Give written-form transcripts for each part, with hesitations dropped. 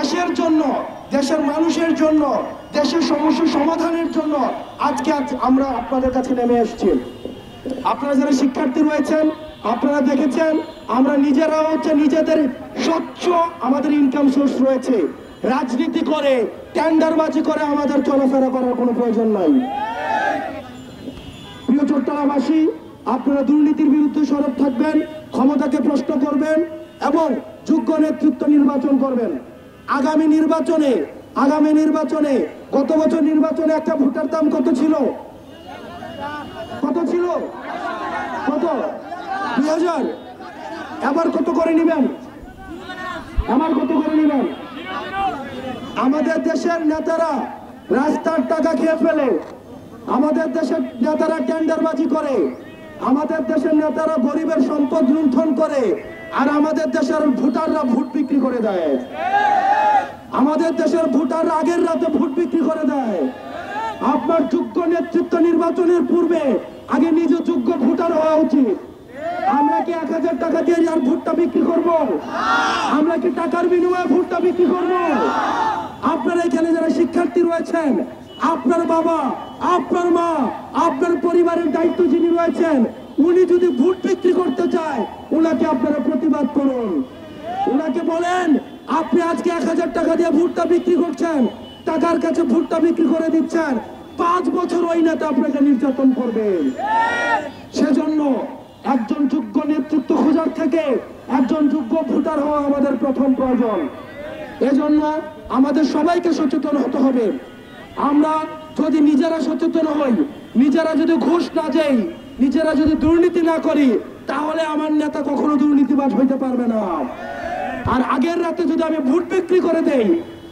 দেশের জন্য, দেশের মানুষের জন্য, দেশের সমস্যা সমাধানের জন্য আজকে আমরা আপনাদের কাছে নেমে এসেছি। আপনারা যারা শিক্ষার্থী রয়েছেন, আপনারা দেখেছেন আমরা নিজেরা নিজেদের স্বচ্ছ আমাদের ইনকাম সোর্স রয়েছে। রাজনীতি করে, টেন্ডারবাজি করে আমাদের চলাফেরা করার কোনো প্রয়োজন নাই। প্রিয় চট্টগ্রামবাসী, আপনারা দুর্নীতির বিরুদ্ধে সরব থাকবেন, ক্ষমতাকে প্রশ্ন করবেন এবং যোগ্য নেতৃত্ব নির্বাচন করবেন। আগামী নির্বাচনে গত বছর নির্বাচনে একটা ভোটার দাম কত ছিল? কত ছিল? কত? 2000। এবার কত করে নেবেন? আমাদের দেশের নেতারা রাস্তার টাকা খেয়ে ফেলে, আমাদের দেশের নেতারা টেন্ডারবাজি করে, আমাদের দেশের নেতারা গরিবের সম্পদ লুণ্ঠন করে, আর আমাদের দেশের ভোটাররা ভোট বিক্রি করে দেয়। আমাদের দেশের ভোটাররা আগের রাতে ভোট বিক্রি করে দেয়। আপনার যোগ্য নেতৃত্ব নির্বাচনের পূর্বে আগে নিজে যোগ্য ভোটার হওয়া উচিত। আমরা কি 1000 টাকা দিয়ে আর ভোটটা বিক্রি করব? আমরা কি টাকার বিনিময়ে ভোটটা বিক্রি করব? আপনারা এখানে যারা শিক্ষার্থী রয়েছেন, আপনার বাবা, আপনার মা, আপনার পরিবারের দায়িত্ব যিনি রয়েছেন, উনি যদি ভোট বিক্রি করতে চায়, ওনাকে আপনারা প্রতিবাদ করুন। ওনাকে বলেন, আপনি আজকে 1000 টাকা দিয়ে ভোটটা বিক্রি করছেন, টাকার কাছে ভোটটা বিক্রি করে দিচ্ছেন, 5 বছর ওই নেতা আপনাকে নির্যাতন করবে। সেজন্য একজন যোগ্য নেতৃত্ব খোঁজার থেকে একজন যোগ্য ভোটার হওয়া আমাদের প্রথম প্রয়োজন। এজন্য আমাদের সবাইকে সচেতন হতে হবে। আমরা যদি নিজেরা সচেতন হই, নিজেরা যদি ঘুষ না দেই, নিজেরা যদি দুর্নীতি না করি, তাহলে আমার নেতা কখনো দুর্নীতিবাজ হইতে পারবে না। আর আগের রাতে যদি আমি ভোট বিক্রি করে দেই,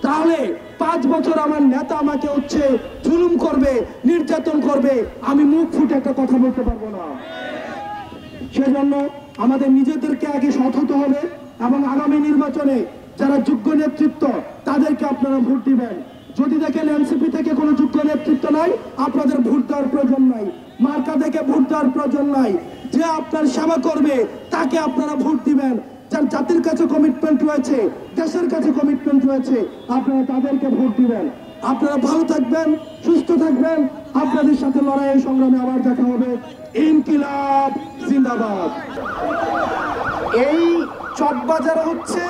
তাহলে 5 বছর আমার নেতা আমাকে জুলুম করবে, নির্যাতন করবে, আমি মুখ ফুটে একটা কথা বলতে পারবো না। সেজন্য আমাদের নিজেদেরকে আগে সৎ হতে হবে এবং আগামী নির্বাচনে যারা যোগ্য নেতৃত্ব, তাদেরকে আপনারা ভোট দিবেন। যদি দেখেন এনসিপি থেকে কোনো যোগ্য নেতৃত্ব নাই, আপনাদের ভোট দেওয়ার প্রয়োজন নাই। মার্কা থেকে ভোট দেওয়ার প্রয়োজন নাই। যে আপনার সেবা করবে তাকে আপনারা ভোট দিবেন। যার জাতির কাছে কমিটমেন্ট রয়েছে, দেশের কাছে কমিটমেন্ট রয়েছে, আপনারা তাদেরকে ভোট দিবেন। আপনারা ভালো থাকবেন, সুস্থ থাকবেন। আপনাদের সাথে লড়াই সংগ্রামে আবার দেখা হবে। ইনকিলাব জিন্দাবাদ। এই চকবাজার হচ্ছে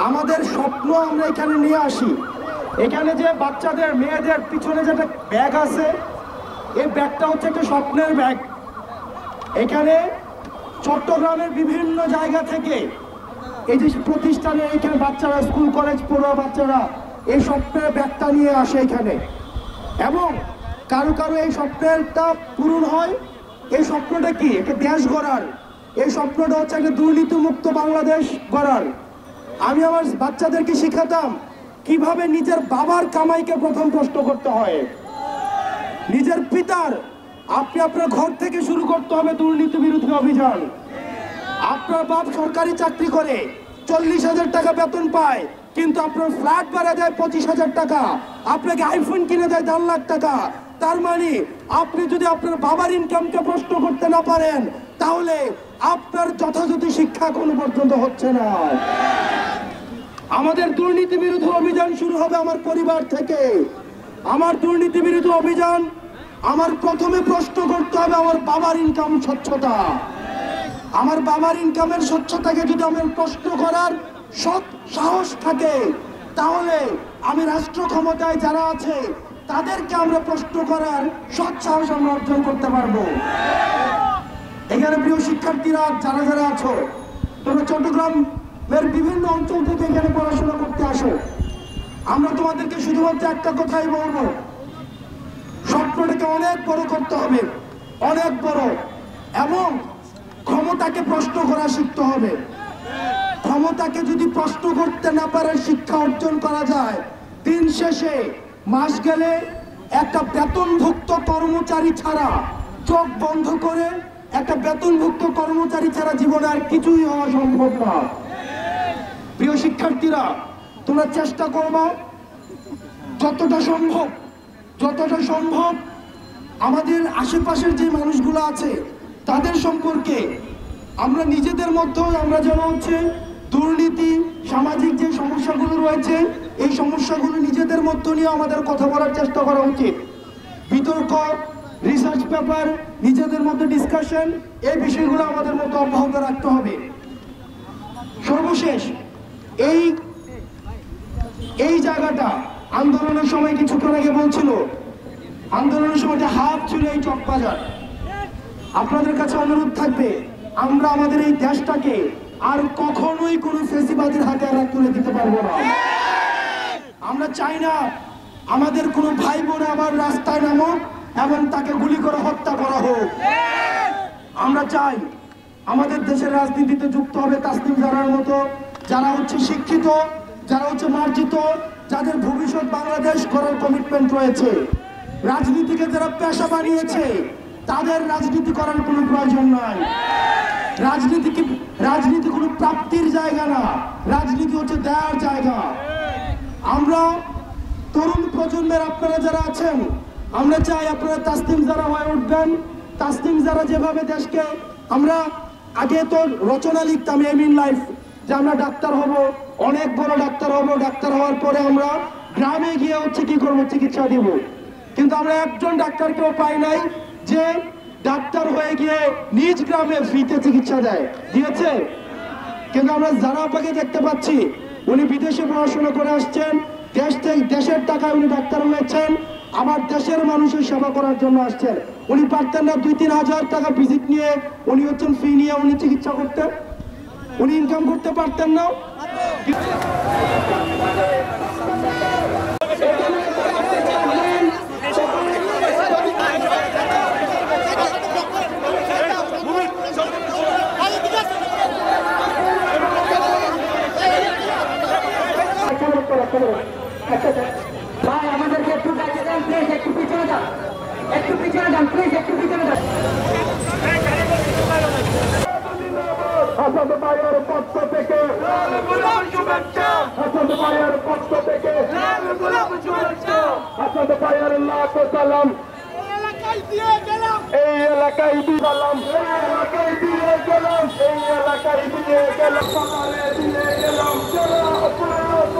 আমাদের স্বপ্ন। আমরা এখানে নিয়ে আসি। এখানে যে বাচ্চাদের, মেয়েদের পিছনে যেটা ব্যাগ আছে, এই ব্যাগটা হচ্ছে একটা স্বপ্নের ব্যাগ। এখানে চট্টগ্রামের বিভিন্ন জায়গা থেকে এই যে প্রতিষ্ঠানে এখানে বাচ্চারা, স্কুল কলেজ পড়ুয়া বাচ্চারা এই স্বপ্নের ব্যাগটা নিয়ে আসে এখানে, এবং কারো কারো এই স্বপ্নটা পূরণ হয়। এই স্বপ্নটা কি? একটা দেশ গড়ার। এই স্বপ্নটা হচ্ছে একটা দুর্নীতিমুক্ত বাংলাদেশ গড়ার। আমি আমার বাচ্চাদেরকে শিখাতাম কিভাবে নিজের বাবার কামাইকে প্রথম প্রশ্ন করতে হয়, নিজের পিতার। আপনি আপনার ঘর থেকে শুরু করতে হবে দুর্নীতি বিরোধী অভিযান। আপনার বাপ সরকারি চাকরি করে 40,000 টাকা বেতন পায়, কিন্তু আপনার ফ্ল্যাট ভাড়া দেয় 25,000 টাকা, আপনাকে আইফোন কিনে দেয় 1.5 লাখ টাকা। তার মানে আপনি যদি আপনার বাবার ইনকামকে প্রশ্ন করতে না পারেন, তাহলে আপনার যথাযথ শিক্ষা কোনো পর্যন্ত হচ্ছে না। আমাদের দুর্নীতি বিরোধী অভিযান শুরু হবে আমার পরিবার থেকে। আমার দুর্নীতি বিরোধী অভিযান, আমার প্রথমে প্রশ্ন করতে হবে আমার বাবার ইনকাম স্বচ্ছতা। আমার বাবার ইনকামের স্বচ্ছতাকে যদি আমার প্রশ্ন করার সৎ সাহস থাকে, তাহলে আমি রাষ্ট্র ক্ষমতায় যারা আছে তাদেরকে আমরা প্রশ্ন করার সৎ সাহস আমরা অর্জন করতে পারবো। এখানে প্রিয় শিক্ষার্থীরা যারা যারা আছো, তোমরা চট্টগ্রামের বিভিন্ন অঞ্চল থেকে এখানে পড়াশোনা করতে আসো। আমরা তোমাদেরকে শুধুমাত্র একটা কথাই বলবো, স্বপ্নটাকে অনেক বড় করতে হবে, অনেক বড়, এবং ক্ষমতাকে প্রশ্ন করা শিখতে হবে। ক্ষমতাকে যদি প্রশ্ন করতে না পারে শিক্ষা অর্জন করা যায়, দিন শেষে মাস গেলে একটা বেতনভুক্ত কর্মচারী ছাড়া, চোখ বন্ধ করে একটা বেতনভুক্ত কর্মচারী ছাড়া জীবনে আর কিছুই হওয়া সম্ভব না। প্রিয় শিক্ষার্থীরা, তোমরা চেষ্টা করবা যতটা সম্ভব আমাদের আশেপাশের যে মানুষগুলো আছে তাদের সম্পর্কে আমরা নিজেদের মধ্যেও আমরা যেন দুর্নীতি, সামাজিক যে সমস্যাগুলো রয়েছে এই সমস্যাগুলো নিজেদের মধ্যে নিয়ে আমাদের কথা বলার চেষ্টা করা উচিত। বিতর্ক, রিসার্চ পেপার, নিজেদের মধ্যে ডিসকাশন, এই বিষয়গুলো আমাদের মধ্যে অব্যাহত রাখতে হবে। সর্বশেষ এই জায়গাটা আন্দোলনের সময় কিছুক্ষণ আগে বলছিল, আন্দোলনের সময় যে হাত ছিল এই চকবাজার। আপনাদের কাছে অনুরোধ থাকবে, আমরা আমাদের এই দেশটাকে আর কখনোই কোনো ফেসিবাদের হাতে আর তুলে দিতে পারবো না। আমরা চাই না আমাদের কোনো ভাই বোন আবার রাস্তায় নামুক এবং তাকে গুলি করে হত্যা করা হোক। আমরা চাই আমাদের দেশের রাজনীতিতে যুক্ত হবে তাসনিম জারার মতো যারা হচ্ছে শিক্ষিত, যারা হচ্ছে মার্জিত, যাদের ভবিষ্যৎ বাংলাদেশ গড়ার কমিটমেন্ট রয়েছে। রাজনীতিকে যারা পেশা বানিয়েছে তাদের রাজনীতি করার কোনো প্রয়োজন নাই। রাজনীতি কোনো প্রাপ্তির জায়গা না, রাজনীতি হচ্ছে দেওয়ার জায়গা। আমরা তরুণ প্রজন্মের আপনারা যারা আছেন, আমরা চাই আপনারা তাসনিম জারা হয়ে উঠবেন। তাসনিম জারা যেভাবে দেশকে, আমরা আগে তো রচনা লিখতাম এম ইন লাইফ, যে আমরা ডাক্তার হব, অনেক বড় ডাক্তার হব, ডাক্তার হওয়ার পরে আমরা গ্রামে গিয়ে হচ্ছে কি করবো, চিকিৎসা দিব। কিন্তু আমরা একজন ডাক্তারকেও পাই নাই যে ডাক্তার হয়ে গিয়ে নিজ গ্রামে ফ্রিতে চিকিৎসা দিয়েছে। কিন্তু আমরা জারা আপাকে দেখতে পাচ্ছি, উনি বিদেশে পড়াশোনা করে আসছেন, দেশের টাকায় উনি ডাক্তার হয়েছেন, আমার দেশের মানুষের সেবা করার জন্য আসছেন। উনি পারতেন না 2-3 হাজার টাকা ভিজিট নিয়ে উনি হচ্ছেন ফি নিয়ে উনি চিকিৎসা করতেন, উনি ইনকাম করতে পারতেন না। ভাই আমাদেরকে একটু কাছে যান প্লিজ, একটু পিছনে যান, একটু পিছনে যান প্লিজ, একটু পিছনে যান। হাসান ভাইয়ের পক্ষ থেকে শুভেচ্ছা, হাসান ভাইয়ের পক্ষ থেকে হাসান ভাইয়ের লাখ সালাম। এই এলাকায় দিয়ে গেলাম, এই এলাকায় দিয়ে গেলাম, সকালে দিয়ে গেলাম।